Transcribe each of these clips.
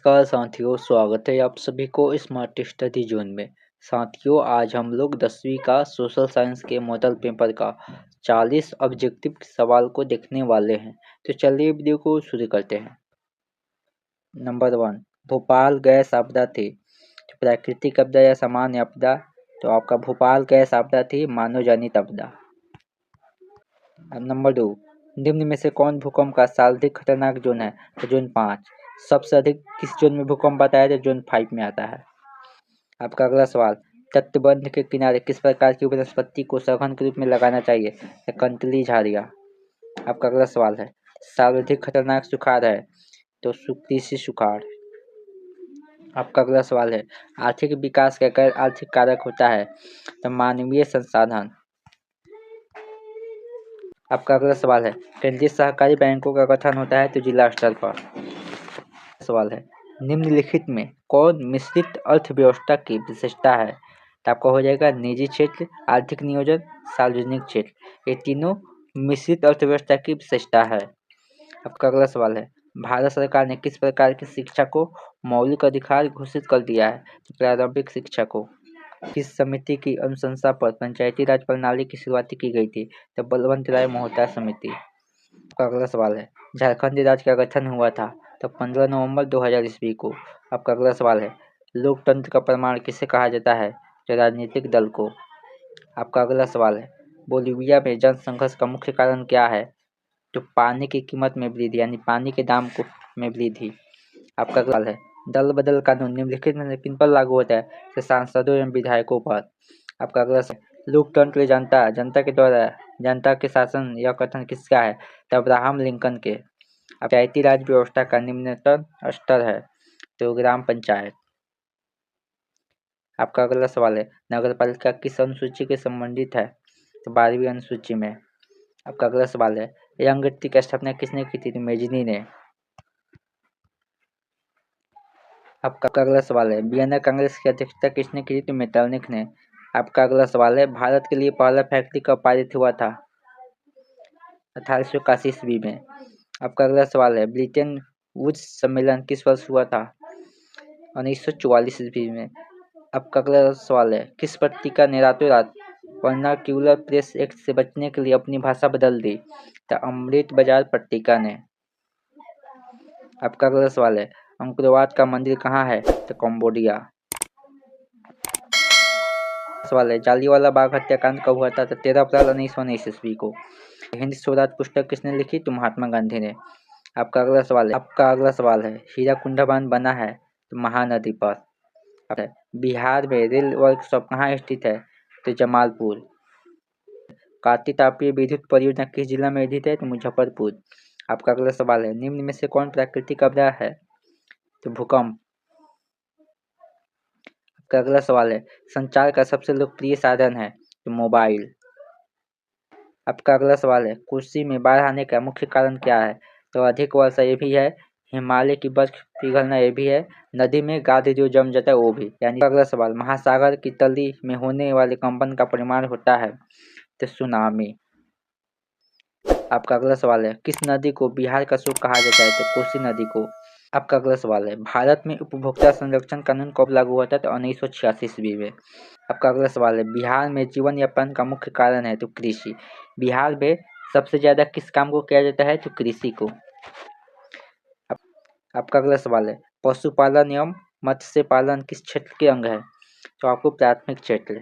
नमस्कार साथियों, स्वागत है आप सभी को स्मार्ट स्टडी जोन में। साथियों, आज हम लोग 10वीं का सोशल साइंस के मॉडल पेपर का 40 ऑब्जेक्टिव सवाल को देखने वाले हैं। तो चलिए वीडियो को शुरू करते हैं। नंबर 1, भोपाल गैस आपदा थी। तो प्राकृतिक आपदा या सामान्य आपदा? तो आपका भोपाल गैस आपदा थी मानव जनित आपदा। अब नंबर 2, निम्न में से कौन भूकंप का सर्वाधिक खतरनाक जोन है? तो जोन 5। सबसे अधिक किस जोन में भूकंप आता है? तो जोन 5 में आता है। आपका अगला सवाल, तटबंध के किनारे किस प्रकार की वनस्पति को सघन के रूप में लगाना चाहिए? तो कंतली झाड़ियाँ। आपका अगला सवाल है, सर्वाधिक खतरनाक सुखाड़ है? तो कृषि सुखाड़। आपका अगला सवाल है, आर्थिक विकास का गैर आर्थिक कारक होता है? तो मानवीय संसाधन। आपका अगला सवाल है, केंद्रीय सहकारी बैंकों का गठन होता है? तो जिला स्तर पर। सवाल है, निम्नलिखित में कौन मिश्रित अर्थव्यवस्था की विशेषता है? तो आपका हो जाएगा निजी क्षेत्र, आर्थिक नियोजन, सार्वजनिक क्षेत्र। ये तीनों मिश्रित अर्थव्यवस्था की विशेषता है। आपका अगला सवाल है, भारत सरकार ने किस प्रकार की शिक्षा को मौलिक अधिकार घोषित कर दिया है? तो प्रारंभिक शिक्षा को। किस समिति की अनुशंसा पर पंचायती राज प्रणाली की शुरुआत की गई थी? तो बलवंत राय मोहता समिति। आपका अगला सवाल है, झारखंड राज्य का गठन हुआ था? तो 15 नवंबर 2000 ईस्वी को। आपका अगला सवाल है, लोकतंत्र का प्रमाण किसे कहा जाता है? तो राजनीतिक दल को। आपका अगला सवाल है, बोलीविया में जन संघर्ष का मुख्य कारण क्या है? तो पानी की कीमत में वृद्धि, यानी पानी के दाम में वृद्धि। आपका अगला सवाल है, दल बदल कानून निम्नलिखित में से किन पर लागू होता है? तो सांसदों एवं विधायकों पर। आपका अगला सवाल, लोकतंत्र जनता, जनता के द्वारा जनता के शासन यह कथन किसका है? तो अब्राहम लिंकन के। पंचायती राज व्यवस्था का निम्नतम स्तर है? तो ग्राम पंचायत। आपका अगला सवाल है, नगरपालिका किस अनुसूची के संबंधित है? तो 12वीं अनुसूची में। आपका अगला सवाल है, यंगटी की स्थापना किसने की थी? तो मेजनी ने। आपका अगला सवाल है, बियना कांग्रेस की अध्यक्षता किसने की थी? तो मेटरनिख ने। आपका अगला सवाल है, भारत के लिए पहला फैक्ट्री कब पारित हुआ था? 1881 ईस्वी में। आपका अगला सवाल है, ब्रिटेन वुड्स सम्मेलन किस वर्ष हुआ था? 1944 ईस्वी में। आपका अगला सवाल है, किस पत्रिका ने रातों रात वर्नाक्यूलर प्रेस एक्ट से बचने के लिए अपनी भाषा बदल दी? तो अमृत बाजार पत्रिका ने। आपका अगला सवाल है, अंकुरवाद का मंदिर कहाँ है? तो कंबोडिया। सवाल है, जालियांवाला बाग हत्याकांड कब हुआ था? तो 13 अप्रैल 1919 ईस्वी को। हिंद स्वराज पुस्तक किसने लिखी? तो महात्मा गांधी ने। आपका अगला सवाल है, हीराकुंड बांध बना है? तो महानदी पर। बिहार में रेल वर्कशॉप कहाँ स्थित है? तो जमालपुर। कांटी तापीय विद्युत परियोजना किस जिला में स्थित है? तो मुजफ्फरपुर। आपका अगला सवाल है, निम्न में से कौन प्राकृतिक आपदा है? तो भूकंप। आपका अगला सवाल है, संचार का सबसे लोकप्रिय साधन है? तो मोबाइल। आपका अगला सवाल है, कोसी में बाढ़ आने का मुख्य कारण क्या है? तो अधिक वर्षा ये भी है, हिमालय की बर्फ पिघलना ये भी है, नदी में गाद जो जम जाता है वो भी। यानी अगला सवाल, महासागर की तली में होने वाले कंपन का परिमाण होता है? तो सुनामी। आपका अगला सवाल है, किस नदी को बिहार का शोक कहा जाता है? तो कोसी नदी को। आपका अगला सवाल है, भारत में उपभोक्ता संरक्षण कानून कब लागू हुआ था? तो 1986 ईस्वी में। आपका अगला सवाल है, बिहार में जीवन यापन का मुख्य कारण है? तो कृषि। बिहार में सबसे ज्यादा किस काम को किया जाता है? तो कृषि को। आपका अगला सवाल है, पशुपालन एवं मत्स्य पालन किस क्षेत्र के अंग है? तो आपको प्राथमिक क्षेत्र।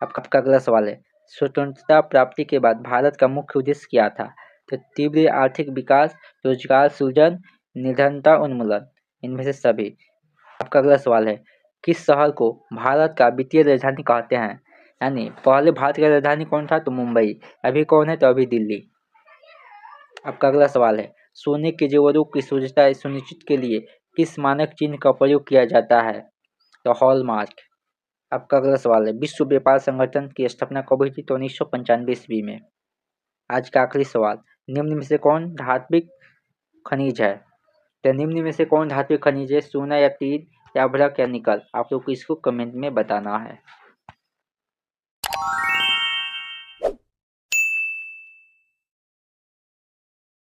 आपका अगला सवाल है, स्वतंत्रता प्राप्ति के बाद भारत का मुख्य उद्देश्य क्या था? तो तीव्र आर्थिक विकास, रोजगार सृजन, निर्धनता उन्मूलन, इनमें से सभी। आपका अगला सवाल है, किस शहर को भारत का वित्तीय राजधानी कहते हैं? यानी पहले भारत का राजधानी कौन था? तो मुंबई। अभी कौन है? तो अभी दिल्ली। आपका अगला सवाल है, सोने के जेवरों की शुद्धता सुनिश्चित के लिए किस मानक चिन्ह का प्रयोग किया जाता है? तो हॉलमार्क। आपका अगला सवाल है, विश्व व्यापार संगठन की स्थापना कब हुई थी? तो 1995 ईस्वी में। आज का आखिरी सवाल, निम्न में से कौन धात्विक खनिज है? तो निम्न में से कौन धात्विक खनिज है? सोना या तीन या अभ्रक या निकल? आप लोग को इसको कमेंट में बताना है।